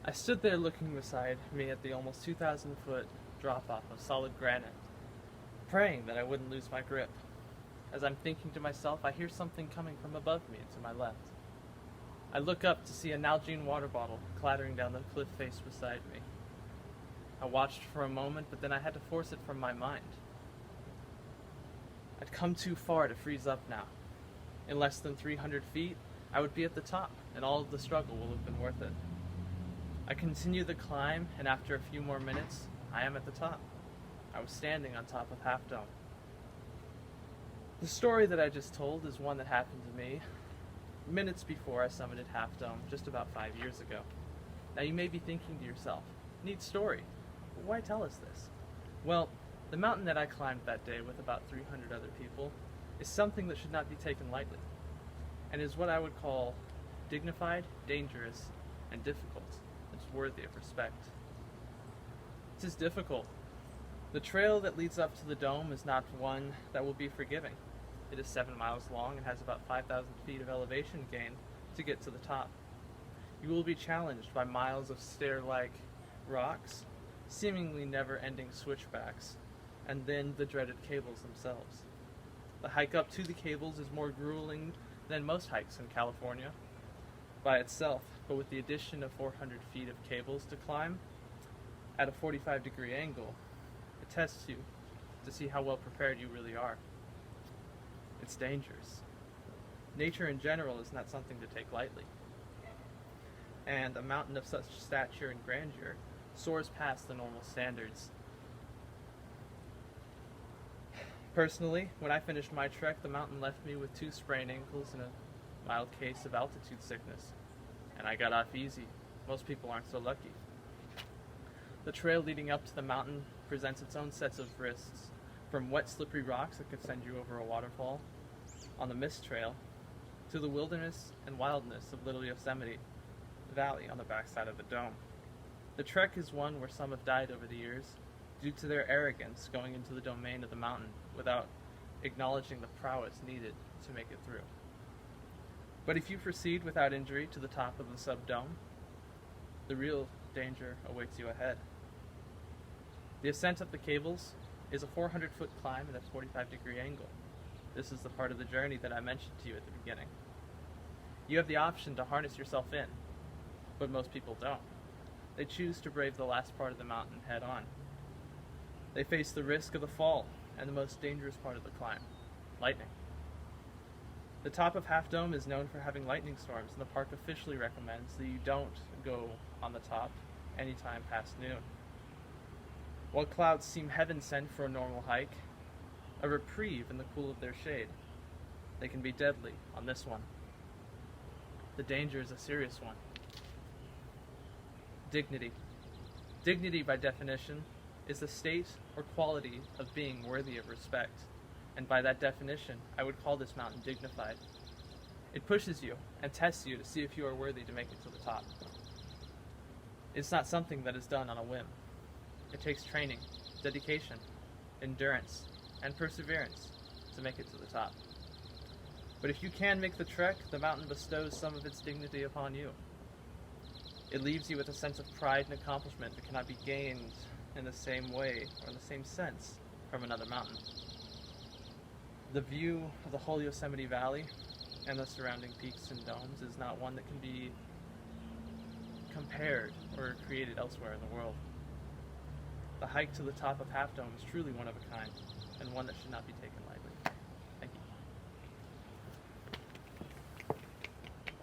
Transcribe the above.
I stood there looking beside me at the almost 2,000-foot drop-off of solid granite, praying that I wouldn't lose my grip. As I'm thinking to myself, I hear something coming from above me and to my left. I look up to see a Nalgene water bottle clattering down the cliff face beside me. I watched for a moment, but then I had to force it from my mind. I'd come too far to freeze up now. In less than 300 feet, I would be at the top, and all of the struggle will have been worth it. I continue the climb, and after a few more minutes, I am at the top. I was standing on top of Half Dome. The story that I just told is one that happened to me minutes before I summited Half Dome just about 5 years ago. Now you may be thinking to yourself, neat story, but why tell us this? Well, the mountain that I climbed that day with about 300 other people is something that should not be taken lightly, and is what I would call dignified, dangerous, and difficult. It's worthy of respect. It is difficult. The trail that leads up to the dome is not one that will be forgiving. It is 7 miles long and has about 5,000 feet of elevation gain to get to the top. You will be challenged by miles of stair-like rocks, seemingly never-ending switchbacks, and then the dreaded cables themselves. The hike up to the cables is more grueling than most hikes in California by itself, but with the addition of 400 feet of cables to climb at a 45-degree angle, it tests you to see how well prepared you really are. It's dangerous. Nature in general is not something to take lightly, and a mountain of such stature and grandeur soars past the normal standards. Personally, when I finished my trek, the mountain left me with 2 sprained ankles and a mild case of altitude sickness, and I got off easy. Most people aren't so lucky. The trail leading up to the mountain presents its own sets of risks, from wet, slippery rocks that could send you over a waterfall on the mist trail, to the wilderness and wildness of Little Yosemite Valley on the backside of the dome. The trek is one where some have died over the years due to their arrogance going into the domain of the mountain without acknowledging the prowess needed to make it through. But if you proceed without injury to the top of the subdome, the real danger awaits you ahead. The ascent up the cables is a 400-foot climb at a 45-degree angle. This is the part of the journey that I mentioned to you at the beginning. You have the option to harness yourself in, but most people don't. They choose to brave the last part of the mountain head on. They face the risk of the fall and the most dangerous part of the climb, lightning. The top of Half Dome is known for having lightning storms, and the park officially recommends that you don't go on the top anytime past noon. While clouds seem heaven-sent for a normal hike, a reprieve in the cool of their shade, they can be deadly on this one. The danger is a serious one. Dignity. Dignity, by definition, is the state or quality of being worthy of respect, and by that definition, I would call this mountain dignified. It pushes you and tests you to see if you are worthy to make it to the top. It's not something that is done on a whim. It takes training, dedication, endurance, and perseverance to make it to the top. But if you can make the trek, the mountain bestows some of its dignity upon you. It leaves you with a sense of pride and accomplishment that cannot be gained in the same way or in the same sense from another mountain. The view of the whole Yosemite Valley and the surrounding peaks and domes is not one that can be compared or created elsewhere in the world. The hike to the top of Half Dome is truly one of a kind, and one that should not be taken lightly.